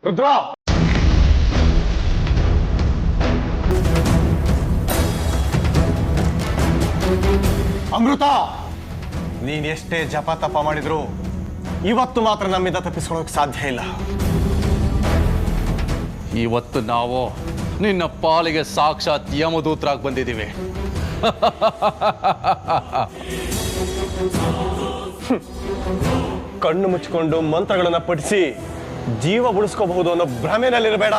ರುದ್ರ, ಅಮೃತ, ನೀನ್ ಎಷ್ಟೇ ಜಪ ತಪ ಮಾಡಿದ್ರು ಇವತ್ತು ಮಾತ್ರ ನಮ್ಮಿಂದ ತಪ್ಪಿಸ್ಕೊಳ್ಳೋಕೆ ಸಾಧ್ಯ ಇಲ್ಲ. ಇವತ್ತು ನಾವು ನಿನ್ನ ಪಾಲಿಗೆ ಸಾಕ್ಷಾತ್ ಯಮದೂತರಾಗಿ ಬಂದಿದ್ದೀವಿ. ಕಣ್ಣು ಮುಚ್ಚಿಕೊಂಡು ಮಂತ್ರಗಳನ್ನ ಪಠಿಸಿ ಜೀವ ಉಳಿಸ್ಕೋಬಹುದು ಅನ್ನೋ ಭ್ರಮೆನಲ್ಲಿರಬೇಡ.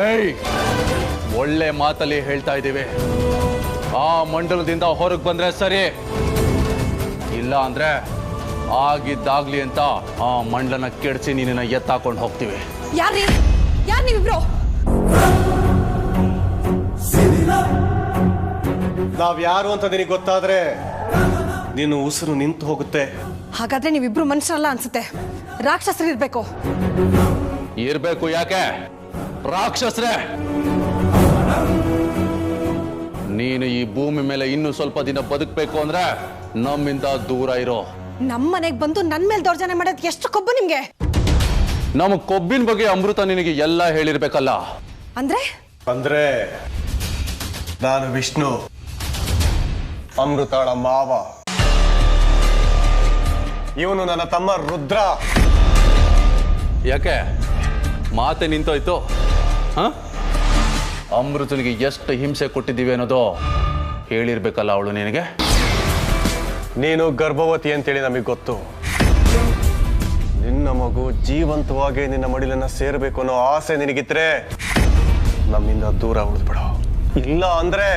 ಏಯ್, ಒಳ್ಳೆ ಮಾತಲ್ಲಿ ಹೇಳ್ತಾ ಇದ್ದೀವಿ. ಆ ಮಂಡಲದಿಂದ ಹೊರಗೆ ಬಂದ್ರೆ ಸರಿ, ಇಲ್ಲ ಅಂದ್ರೆ ಆಗಿದ್ದಾಗ್ಲಿ ಅಂತ ಆ ಮಂಡಲನ ಕೆಡಿಸಿ ನಿನ್ನ ಎತ್ತಾಕೊಂಡು ಹೋಗ್ತೀವಿ. ಯಾರು ನೀವಿಬ್ರು? ನಾವ್ ಯಾರು ಅಂತ ನಿನಗೆ ಗೊತ್ತಾದ್ರೆ ನೀನು ಉಸಿರು ನಿಂತು ಹೋಗುತ್ತೆ. ಹಾಗಾದ್ರೆ ನೀವಿಬ್ರು ಮನುಷ್ಯರಲ್ಲ ಅನ್ಸುತ್ತೆ, ರಾಕ್ಷಸರು ಇರ್ಬೇಕು. ಇರ್ಬೇಕು. ಯಾಕೆ ರಾಕ್ಷಸ್ರೆ? ನೀನು ಈ ಭೂಮಿ ಮೇಲೆ ಇನ್ನೂ ಸ್ವಲ್ಪ ದಿನ ಬದುಕಬೇಕು ಅಂದ್ರೆ ನಮ್ಮಿಂದ ದೂರ ಇರೋ. ನಮ್ಮ ಮನೆಗೆ ಬಂದು ನನ್ ಮೇಲೆ ದೌರ್ಜನ್ಯ ಮಾಡೋದು ಎಷ್ಟು ಕೊಬ್ಬು ನಿಮ್ಗೆ? ನಮ್ಮ ಕೊಬ್ಬಿನ ಬಗ್ಗೆ ಅಮೃತ ನಿನಗೆ ಎಲ್ಲ ಹೇಳಿರ್ಬೇಕಲ್ಲ. ಅಂದ್ರೆ ನಾನು ವಿಷ್ಣು, ಅಮೃತಾಳ ಮಾವ. ಇವನು ನನ್ನ ತಮ್ಮ ರುದ್ರ. ಯಾಕೆ ಮಾತೆ ನಿಂತೋಯ್ತು? ಅಮೃತನಿಗೆ ಎಷ್ಟು ಹಿಂಸೆ ಕೊಟ್ಟಿದ್ದೀವಿ ಅನ್ನೋದು ಹೇಳಿರ್ಬೇಕಲ್ಲ ಅವಳು ನಿನಗೆ. ನೀನು ಗರ್ಭವತಿ ಅಂತೇಳಿ ನಮಗೆ ಗೊತ್ತು. ನಿನ್ನ ಮಗು ಜೀವಂತವಾಗಿ ನಿನ್ನ ಮಡಿಲನ್ನ ಸೇರಬೇಕು ಅನ್ನೋ ಆಸೆ ನಿನಗಿದ್ರೆ ನಮ್ಮಿಂದ ದೂರ ಉಳಿದ್ಬಿಡು. ಇಲ್ಲ ಅಂದ್ರೆ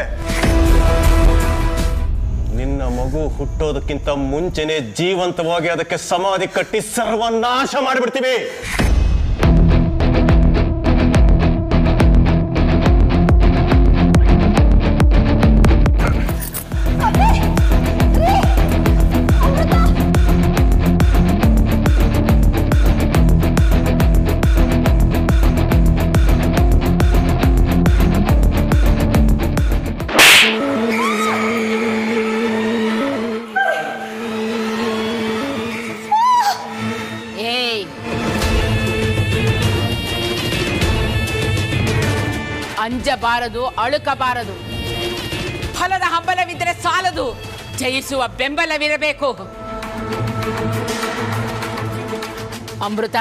ನಿನ್ನ ಮಗು ಹುಟ್ಟೋದಕ್ಕಿಂತ ಮುಂಚೆನೆ ಜೀವಂತವಾಗಿ ಅದಕ್ಕೆ ಸಮಾಧಿ ಕಟ್ಟಿ ಸರ್ವನಾಶ ಮಾಡಿಬಿಡ್ತೀವಿ. ಅಂಜಬಾರದು, ಅಳುಕಬಾರದು. ಫಲದ ಹಂಬಲವಿದ್ದರೆ ಸಾಲದು, ಜಯಿಸುವ ಬೆಂಬಲವಿರಬೇಕು. ಅಮೃತ,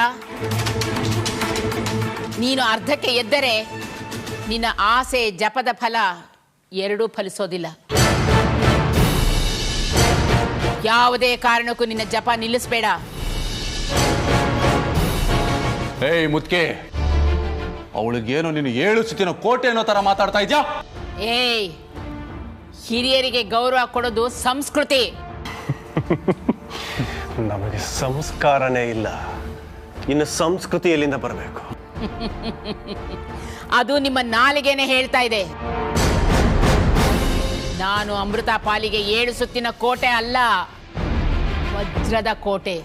ನೀನು ಅರ್ಧಕ್ಕೆ ಎದ್ದರೆ ನಿನ್ನ ಆಸೆ ಜಪದ ಫಲ ಎರಡೂ ಫಲಿಸೋದಿಲ್ಲ. ಯಾವುದೇ ಕಾರಣಕ್ಕೂ ನಿನ್ನ ಜಪ ನಿಲ್ಲಿಸಬೇಡ. ಏಯ್ ಮುದ್ಕೆ, ಅವಳಿಗೇನು ನೀನು 7 ಸುತ್ತಿನ ಕೋಟೆ ಅನ್ನೋ ತರ ಮಾತಾಡ್ತಾ ಇದ್ಯಾ? ಏಯ್, ಹಿರಿಯರಿಗೆ ಗೌರವ ಕೊಡೋದು ಸಂಸ್ಕೃತಿ. ನಮಗೆ ಸಂಸ್ಕಾರನೇ ಇಲ್ಲ, ಇನ್ನು ಸಂಸ್ಕೃತಿ ಎಲ್ಲಿಂದ ಬರಬೇಕು? ಅದು ನಿಮ್ಮ ನಾಲಿಗೆನೆ ಹೇಳ್ತಾ ಇದೆ. ನಾನು ಅಮೃತ ಪಾಲಿಗೆ 7 ಸುತ್ತಿನ ಕೋಟೆ ಅಲ್ಲ, ವಜ್ರದ ಕೋಟೆ.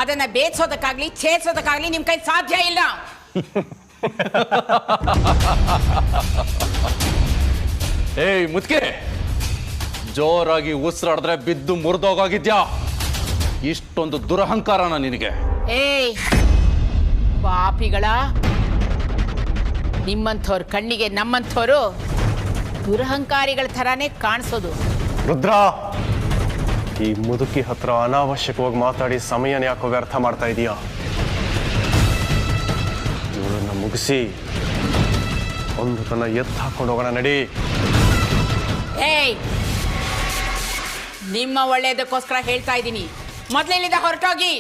ಅದನ್ನ ಬೇಯಿಸೋದಕ್ಕಾಗ್ಲಿ ಛೇದಿಸೋದಕ್ಕಾಗ್ಲಿ ನಿಮ್ ಕೈ ಸಾಧ್ಯ ಇಲ್ಲ. ಏಯ್ ಮುದ್ಕೆ, ಜೋರಾಗಿ ಉಸಿರಾಡಿದ್ರೆ ಬಿದ್ದು ಮುರಿದೋಗಿದ್ಯಾ? ಇಷ್ಟೊಂದು ದುರಹಂಕಾರನ ನಿನಗೆ? ಏಯ್ ಪಾಪಿಗಳ, ನಿಮ್ಮಂಥವ್ರ ಕಣ್ಣಿಗೆ ನಮ್ಮಂಥವ್ರು ದುರಹಂಕಾರಿಗಳ ಥರಾನೇ ಕಾಣಿಸೋದು. ರುದ್ರ, ಈ ಮುದುಕಿ ಹತ್ರ ಅನಾವಶ್ಯಕವಾಗಿ ಮಾತಾಡಿ ಸಮಯನ ಯಾಕೋ ವ್ಯರ್ಥ ಮಾಡ್ತಾ ಇದೀಯಾ? ಇವಳನ್ನ ಮುಗಿಸಿ ಒಂದು ತನ್ನ ಎತ್ತು ಹಾಕೊಂಡು ಹೋಗೋಣ, ನಡಿ. ಏಯ್, ನಿಮ್ಮ ಒಳ್ಳೆಯದಕ್ಕೋಸ್ಕರ ಹೇಳ್ತಾ ಇದ್ದೀನಿ, ಮೊದಲಿನಿಂದ ಹೊರಟೋಗಿ.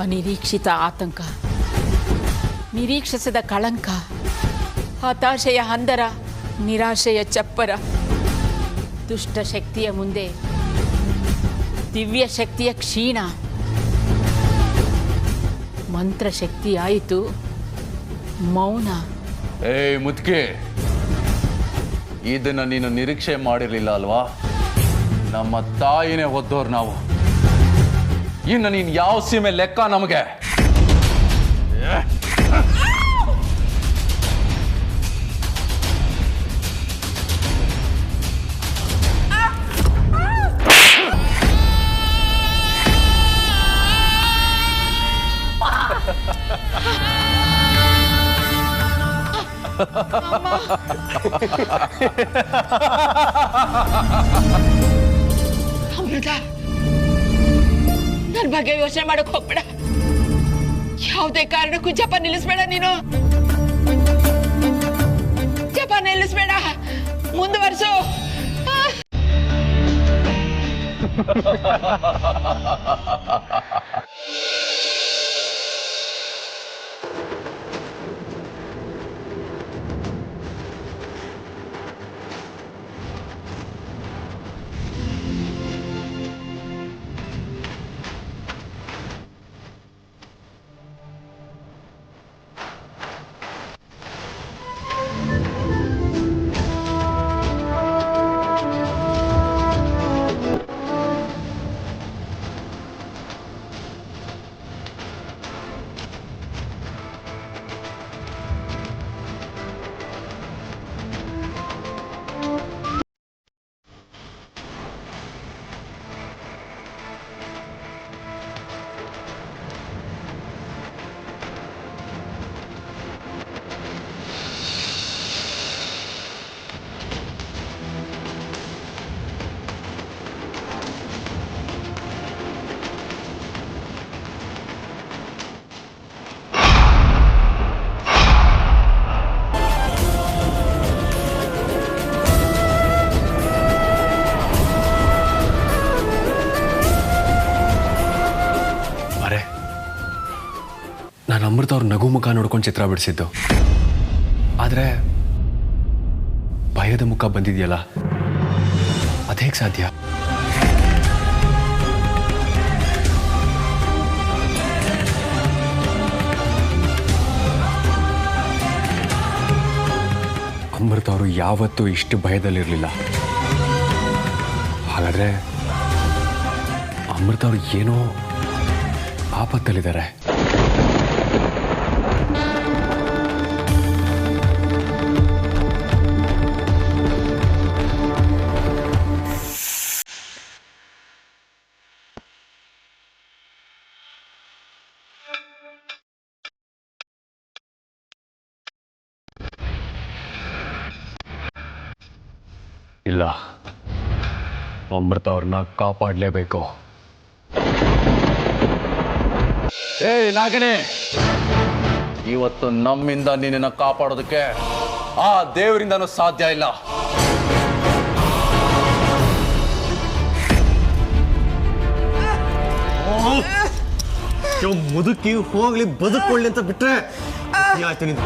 ಅನಿರೀಕ್ಷಿತ ಆತಂಕ, ನಿರೀಕ್ಷಿಸದ ಕಳಂಕ, ಹತಾಶೆಯ ಹಂದರ, ನಿರಾಶೆಯ ಚಪ್ಪರ. ದುಷ್ಟ ಶಕ್ತಿಯ ಮುಂದೆ ದಿವ್ಯ ಶಕ್ತಿಯ ಕ್ಷೀಣ. ಮಂತ್ರ ಶಕ್ತಿಯಾಯಿತು ಮೌನ. ಏಯ್ ಮುದ್ಕೆ, ಇದನ್ನ ನೀನು ನಿರೀಕ್ಷೆ ಮಾಡಿರ್ಲಿಲ್ಲ ಅಲ್ವಾ? ನಮ್ಮ ತಾಯಿನೇ ಒದ್ದೋರು ನಾವು. ಇನ್ನು ನೀನ್ ಯಾವ ಸೀಮೆ ಲೆಕ್ಕ ನಮಗೆ? ಅಮೃತ, ನನ್ನ ಬಗ್ಗೆ ಯೋಚನೆ ಮಾಡಕ್ ಹೋಗ್ಬೇಡ. ಯಾವುದೇ ಕಾರಣಕ್ಕೂ ಜಪ ನಿಲ್ಲಿಸ್ಬೇಡ. ನೀನು ಜಪ ನಿಲ್ಲಿಸ್ಬೇಡ, ಮುಂದುವರ್ಸು. ನಾನು ಅಮೃತ ಅವ್ರ ನಗು ಮುಖ ನೋಡ್ಕೊಂಡು ಚಿತ್ರ ಬಿಡಿಸಿದ್ದು, ಆದರೆ ಭಯದ ಮುಖ ಬಂದಿದೆಯಲ್ಲ, ಅದೇಗೆ ಸಾಧ್ಯ? ಅಮೃತ ಅವರು ಯಾವತ್ತೂ ಇಷ್ಟು ಭಯದಲ್ಲಿರಲಿಲ್ಲ. ಹಾಗಾದ್ರೆ ಅಮೃತ ಅವರು ಏನೋ ಆಪತ್ತಲ್ಲಿದ್ದಾರೆ. ಇಲ್ಲ, ಅಮೃತ ಅವ್ರನ್ನ ಕಾಪಾಡಲೇಬೇಕು. ನಾಗನೇ, ಇವತ್ತು ನಮ್ಮಿಂದ ನಿನ್ನನ್ನು ಕಾಪಾಡೋದಕ್ಕೆ ಆ ದೇವರಿಂದನೂ ಸಾಧ್ಯ ಇಲ್ಲ. ಮುದುಕಿ ಹೋಗ್ಲಿ ಬದುಕೊಳ್ಳಿ ಅಂತ ಬಿಟ್ರೆ ಆಯ್ತು. ನಿಂದು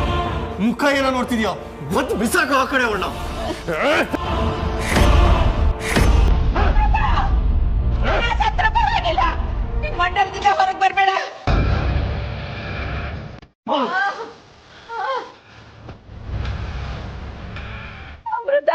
ಮುಖ ಏನೋ ನೋಡ್ತಿದ್ಯಾ? ಬದ್ ಬಿಸಾಕ ಆ ಕಡೆ ಅವಣ್ಣ. ಮಂಡಲದಿಂದ ಹೊರಗೆ ಬರ್ಬೇಡ. ಅಮೃತ,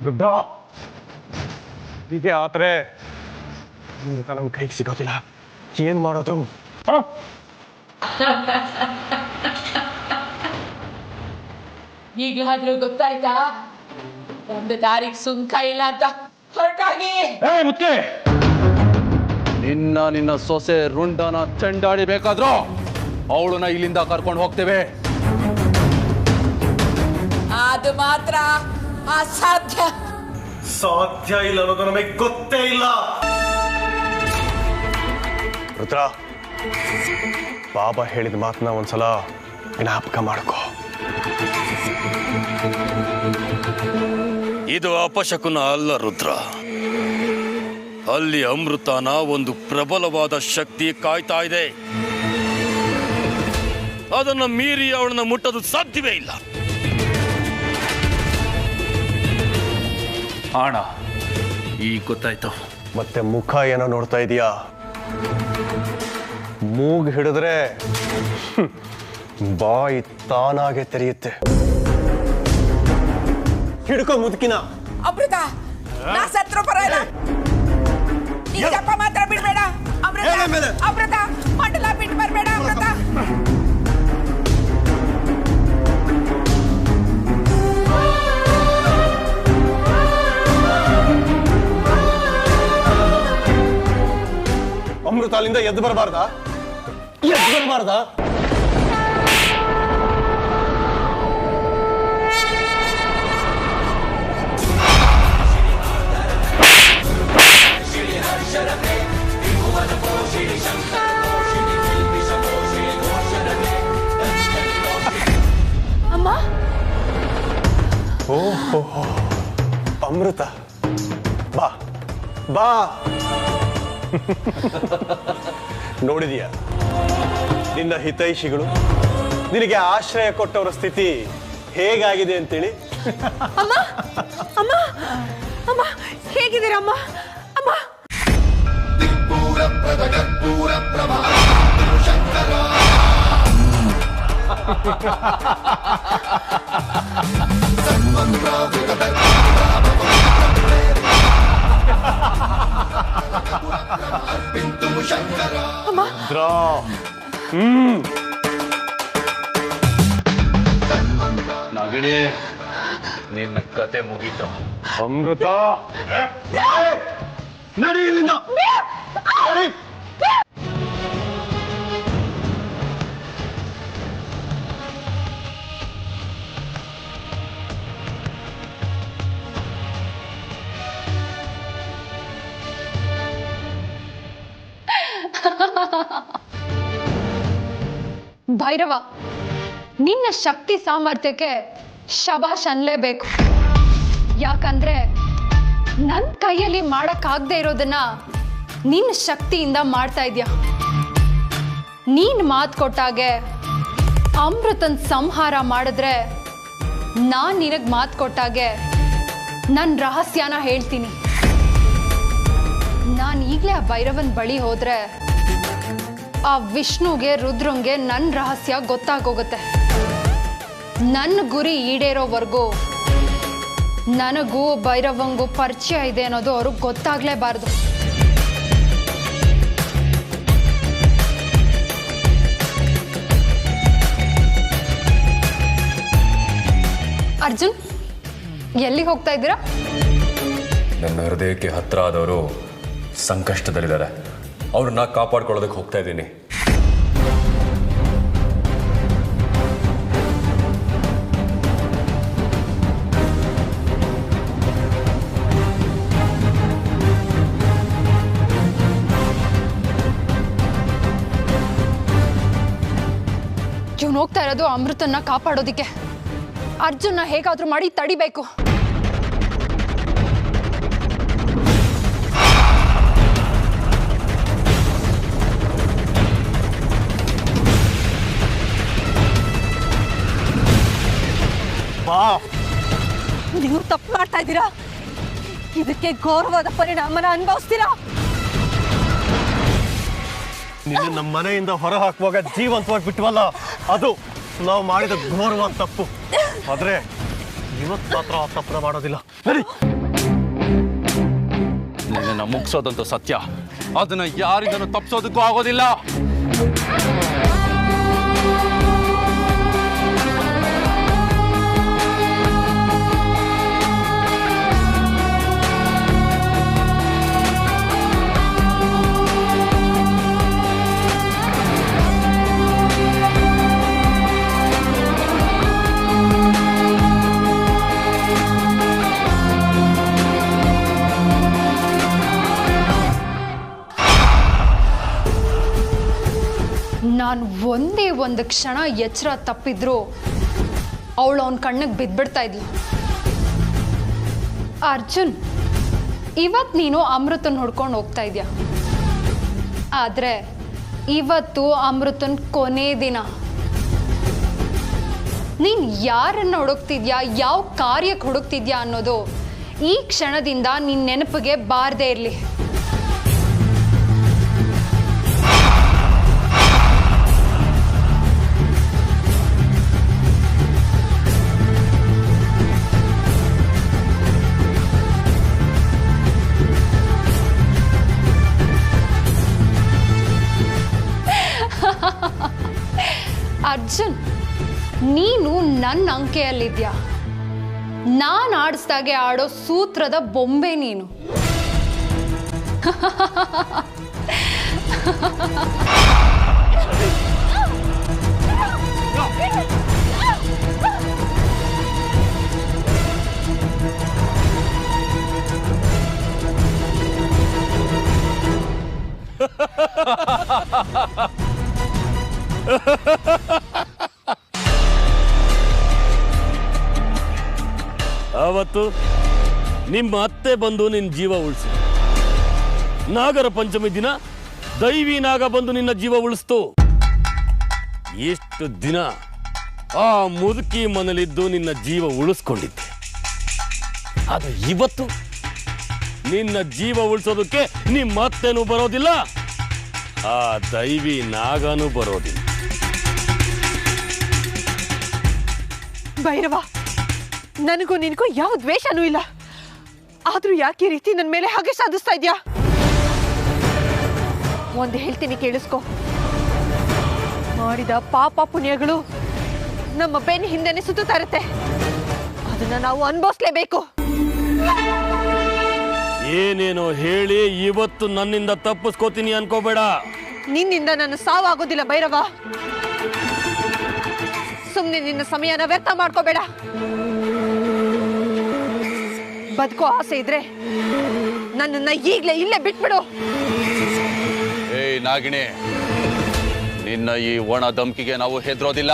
ದುಡ್ಡ ಹೀಗೆ ಆದ್ರೆ ನಮ್ಮ ಕೈಗೆ ಸಿಗೋದಿಲ್ಲ. ಏನ್ ಮಾಡೋದು? ಈಗಲಾದ್ರೂ ಗೊತ್ತಾಯ್ತಾ ಒಂದು ದಾರಿಗೆ ಸುಂಕ ಇಲ್ಲ ಅಂತ? ಹೊರಟಾಗಿ ಮುತ್ತೆ, ನಿನ್ನ ಸೊಸೆ ರುಂಡನ ಚೆಂಡಾಡಿ ಬೇಕಾದ್ರೂ ಅವಳನ್ನ ಇಲ್ಲಿಂದ ಕರ್ಕೊಂಡು ಹೋಗ್ತೇವೆ. ಅದು ಮಾತ್ರ ಅಸಾಧ್ಯ. ಸಾಧ್ಯ ಇಲ್ಲ ಅನ್ನೋದು ನಮಗೆ ಗೊತ್ತೇ ಇಲ್ಲ. ರುದ್ರ, ಬಾಬಾ ಹೇಳಿದ ಮಾತನ್ನ ಒಂದ್ಸಲ ಜ್ಞಾಪಕ ಮಾಡ್ಕೋ. ಇದು ಅಪಶಕುನ ಅಲ್ಲ ರುದ್ರ. ಅಲ್ಲಿ ಅಮೃತನ ಒಂದು ಪ್ರಬಲವಾದ ಶಕ್ತಿ ಕಾಯ್ತಾ ಇದೆ. ಅದನ್ನು ಮೀರಿ ಅವಳನ್ನು ಮುಟ್ಟಲು ಸಾಧ್ಯವೇ ಇಲ್ಲ. ಅಣ್ಣ ಈಗ ಗೊತ್ತಾಯ್ತು. ಮತ್ತೆ ಮುಖ ಏನೋ ನೋಡ್ತಾ ಇದೀಯಾ? ಮೂಗ್ ಹಿಡಿದ್ರೆ ಬಾಯಿ ತಾನಾಗೆ ತೆರೆಯುತ್ತೆ. ಹಿಡ್ಕೊ ಮುದುಕಿನ. ಅಮೃತ, ನಾ ಸತ್ರು ಪರವಾಗಿಲ್ಲ. ಈ ಜಪ ಮಾತ್ರ ಬಿಡ್ಬೇಡ ಅಮೃತ. ಅಮೃತ, ಮಂಡಲ ಬಿಟ್ಟು ಬರ್ಬೇಡ ಅಮೃತ. ಅಮೃತ ಅಲ್ಲಿಂದ ಎದ್ದು ಬರಬಾರ್ದಾ? ಎದ್ದು ಬರಬಾರ್ದಾ? ಅಮ್ಮ, ಓಹೋ, ಅಮೃತ ಬಾ ಬಾ. ನೋಡಿದೀಯ ನಿನ್ನ ಹಿತೈಷಿಗಳು ನಿನಗೆ ಆಶ್ರಯ ಕೊಟ್ಟವರ ಸ್ಥಿತಿ ಹೇಗಾಗಿದೆ ಅಂತೇಳಿ? ಅಮ್ಮ, ಅಮ್ಮ, ಅಮ್ಮ, ಹೇಗಿದ್ದೀರಮ್ಮ? ಅಮ್ಮ, ನಗಣಿ, ನಿನ್ನ ಕತೆ ಮುಗೀತು. ಅಮೃತ ನಡಿ ಇಲ್ಲಿಂದ. ನಡಿ. ಭೈರವ, ನಿನ್ನ ಶಕ್ತಿ ಸಾಮರ್ಥ್ಯಕ್ಕೆ ಶಬಾಷ್ ಅನ್ಲೇಬೇಕು. ಯಾಕಂದ್ರೆ ನನ್ನ ಕೈಯಲ್ಲಿ ಮಾಡಕ್ಕಾಗದೆ ಇರೋದನ್ನ ನಿನ್ನ ಶಕ್ತಿಯಿಂದ ಮಾಡ್ತಾ ಇದೀಯ. ನೀನ್ ಮಾತು ಕೊಟ್ಟಾಗೆ ಅಮೃತನ್ ಸಂಹಾರ ಮಾಡಿದ್ರೆ ನಾನ್ ನಿನಗ್ ಮಾತು ಕೊಟ್ಟಾಗೆ ನನ್ನ ರಹಸ್ಯನ ಹೇಳ್ತೀನಿ. ನಾನು ಈಗಲೇ ಆ ಭೈರವನ್ ಬಳಿ ಹೋದ್ರೆ ಆ ವಿಷ್ಣುಗೆ ರುದ್ರಂಗೆ ನನ್ನ ರಹಸ್ಯ ಗೊತ್ತಾಗೋಗುತ್ತೆ. ನನ್ನ ಗುರಿ ಈಡೇರೋವರೆಗೂ ನನಗೂ ಭೈರವಂಗೂ ಪರಿಚಯ ಇದೆ ಅನ್ನೋದು ಅವ್ರಿಗೆ ಗೊತ್ತಾಗ್ಲೇಬಾರ್ದು. ಅರ್ಜುನ್, ಎಲ್ಲಿಗೆ ಹೋಗ್ತಾ ಇದ್ದೀರಾ? ನನ್ನ ಹೃದಯಕ್ಕೆ ಹತ್ರ ಆದವರು ಸಂಕಷ್ಟದಲ್ಲಿದ್ದಾರೆ. ಅವ್ರನ್ನ ಕಾಪಾಡ್ಕೊಳ್ಳೋದಕ್ಕೆ ಹೋಗ್ತಾ ಇದ್ದೀನಿ. ಇವನು ಹೋಗ್ತಾ ಇರೋದು ಅಮೃತನ್ನ ಕಾಪಾಡೋದಿಕ್ಕೆ. ಅರ್ಜುನ್ನ ಹೇಗಾದ್ರೂ ಮಾಡಿ ತಡಿಬೇಕು. ನೀವು ತಪ್ಪು ಮಾಡ್ತಾ ಇದ್ದೀರಾ. ಇದಕ್ಕೆ ಘೋರವಾದ ಪರಿಣಾಮನ ಅನುಭವಿಸ್ತೀರಾ. ನಿನ್ನ ನಮ್ಮ ಮನೆಯಿಂದ ಹೊರ ಹಾಕುವಾಗ ಜೀವಂತವಾಗಿ ಬಿಟ್ಟವಲ್ಲ, ಅದು ನಾವು ಮಾಡಿದ ಘೋರವಾದ ತಪ್ಪು. ಆದ್ರೆ ಇವತ್ತು ಮಾತ್ರ ಆ ತಪ್ಪನ ಮಾಡೋದಿಲ್ಲ. ಸರಿ, ನಿನ್ನ ಮುಗಿಸೋದಂತೂ ಸತ್ಯ. ಅದನ್ನ ಯಾರಿಂದನೂ ತಪ್ಪಿಸೋದಕ್ಕೂ ಆಗೋದಿಲ್ಲ. ನಾನು ಒಂದೇ ಒಂದು ಕ್ಷಣ ಎಚ್ಚರ ತಪ್ಪಿದ್ರು ಅವಳು ಅವನ ಕಣ್ಣಿಗೆ ಬಿದ್ಬಿಡ್ತಾ ಇದ್ಲು. ಅರ್ಜುನ್, ಇವತ್ತು ನೀನು ಅಮೃತನ್ ಹುಡ್ಕೊಂಡು ಹೋಗ್ತಾ ಇದೆಯಾ, ಆದರೆ ಇವತ್ತು ಅಮೃತನ್ ಕೊನೆ ದಿನ. ನೀನು ಯಾರನ್ನು ಹುಡುಕ್ತಿದ್ಯಾ, ಯಾವ ಕಾರ್ಯಕ್ಕೆ ಹುಡುಕ್ತಿದ್ಯಾ ಅನ್ನೋದು ಈ ಕ್ಷಣದಿಂದ ನಿನ್ನ ನೆನಪಿಗೆ ಬಾರದೇ ಇರಲಿ. ಅರ್ಜುನ್, ನೀನು ನನ್ನ ಅಂಕೆಯಲ್ಲಿದ್ಯಾ. ನಾನು ಆಡಿಸ್ದಾಗೆ ಆಡೋ ಸೂತ್ರದ ಬೊಂಬೆ ನೀನು. ಆವತ್ತು ನಿಮ್ಮ ಅತ್ತೆ ಬಂದು ನಿನ್ನ ಜೀವ ಉಳಿಸಿ, ನಾಗರ ಪಂಚಮಿ ದಿನ ದೈವಿ ನಾಗ ಬಂದು ನಿನ್ನ ಜೀವ ಉಳಿಸ್ತು. ಎಷ್ಟು ದಿನ ಆ ಮುದುಕಿ ಮನೇಲಿದ್ದು ನಿನ್ನ ಜೀವ ಉಳಿಸ್ಕೊಂಡಿದ್ದೆ. ಆದರೆ ಇವತ್ತು ನಿನ್ನ ಜೀವ ಉಳಿಸೋದಕ್ಕೆ ನಿಮ್ಮ ಅತ್ತೆನೂ ಬರೋದಿಲ್ಲ, ಆ ದೈವಿ ನಾಗನೂ ಬರೋದಿಲ್ಲ. ಭೈರವ, ನನಗೂ ನಿನಗೂ ಯಾವ ದ್ವೇಷನೂ ಇಲ್ಲ. ಆದ್ರೂ ಯಾಕೆ ಈ ರೀತಿ ನನ್ನ ಮೇಲೆ ಹಾಗೆ ಸಾಧಿಸ್ತಾ ಇದ್ಯಾ? ಒಂದು ಹೇಳ್ತೀನಿ, ಕೇಳಿಸ್ಕೊ. ಮಾಡಿದ ಪಾಪ ಪುಣ್ಯಗಳು ನಮ್ಮ ಬೆನ್ನ ಹಿಂದೆನೆ ಸುತ್ತುತ್ತಾ ಇರುತ್ತೆ. ಅದನ್ನ ನಾವು ಅನುಭವಿಸ್ಲೇಬೇಕು. ಏನೇನೋ ಹೇಳಿ ಇವತ್ತು ನನ್ನಿಂದ ತಪ್ಪಿಸ್ಕೋತೀನಿ ಅನ್ಕೋಬೇಡ. ನಿನ್ನಿಂದ ನನ್ನ ಸಾವಾಗೋದಿಲ್ಲ ಭೈರವ. ಸುಮ್ಮನೆ ನಿನ್ನ ಸಮಯನ ವ್ಯರ್ಥ ಮಾಡ್ಕೋಬೇಡ. ಬದುಕೋ ಆಸೆ ಇದ್ರೆ ನನ್ನನ್ನ ಈಗ್ಲೇ ಇಲ್ಲೇ ಬಿಟ್ಬಿಡು. ಏಯ್ ನಾಗಿಣಿ, ನಿನ್ನ ಈ ಒಣ ಧಮ್ಕಿಗೆ ನಾವು ಹೆದರೋದಿಲ್ಲ.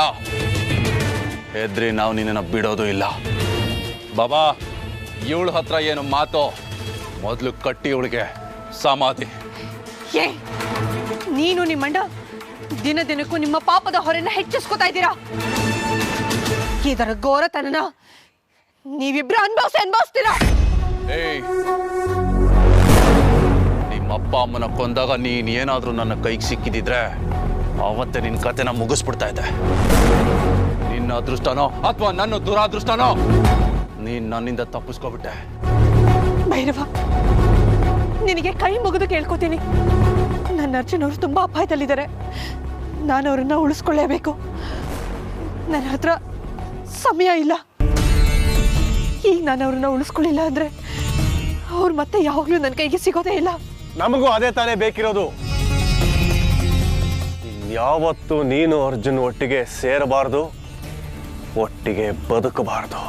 ಹೆದ್ರಿ ನಾವು ನಿನ್ನನ್ನು ಬಿಡೋದು ಇಲ್ಲ. ಬಾಬಾ, ಇವಳ ಹತ್ರ ಏನು ಮಾತು, ಮೊದಲು ಕಟ್ಟಿ ಇವಳಿಗೆ ಸಮಾಧಿ. ಏ, ನೀನು ನಿಮ್ಮಣ್ಣ ದಿನ ದಿನಕ್ಕೂ ನಿಮ್ಮ ಪಾಪದ ಹೊರೆನ ಹೆಚ್ಚಿಸ್ಕೋತಾ ಇದ್ದೀರಾ. ಇದರ ಘೋರತನನ ನೀವಿಬ್ರು ಅನುಭವಿಸ್ತೀರಾ. ಏಯ್, ನಿಮ್ಮ ಅಪ್ಪ ಅಮ್ಮನ ಕೊಂದಾಗ ನೀನ್ ಏನಾದ್ರೂ ನನ್ನ ಕೈಗೆ ಸಿಕ್ಕಿದಿದ್ರೆ ಅವತ್ತೇ ನಿನ್ನ ಕತೆನ ಮುಗಿಸ್ಬಿಡ್ತಾ ಇದ್ದೆ. ನಿನ್ನ ಅದೃಷ್ಟನೋ ಅಥವಾ ನನ್ನ ದುರಾದೃಷ್ಟನೋ ನೀನ್ ನನ್ನಿಂದ ತಪ್ಪಿಸ್ಕೊಬಿಟ್ಟೆ. ಭೈರವ, ನಿನಗೆ ಕೈ ಮುಗಿದು ಕೇಳ್ಕೊತೀನಿ. ನನ್ನ ಅರ್ಜುನ್ ಅವರು ತುಂಬಾ ಅಪಾಯದಲ್ಲಿದ್ದಾರೆ. ನಾನು ಅವರನ್ನ ಉಳಿಸ್ಕೊಳ್ಳೇಬೇಕು. ನನ್ನ ಹತ್ರ ಸಮಯ ಇಲ್ಲ. ಈಗ ನಾನು ಅವ್ರನ್ನ ಉಳಿಸ್ಕೊಳ್ಳಿಲ್ಲ ಅಂದ್ರೆ ಅವ್ರು ಮತ್ತೆ ಯಾವಾಗ್ಲೂ ನನ್ನ ಕೈಗೆ ಸಿಗೋದೇ ಇಲ್ಲ. ನಮಗೂ ಅದೇ ತಾನೇ ಬೇಕಿರೋದು. ಯಾವತ್ತು ನೀನು ಅರ್ಜುನ್ ಒಟ್ಟಿಗೆ ಸೇರಬಾರ್ದು, ಒಟ್ಟಿಗೆ ಬದುಕಬಾರ್ದು.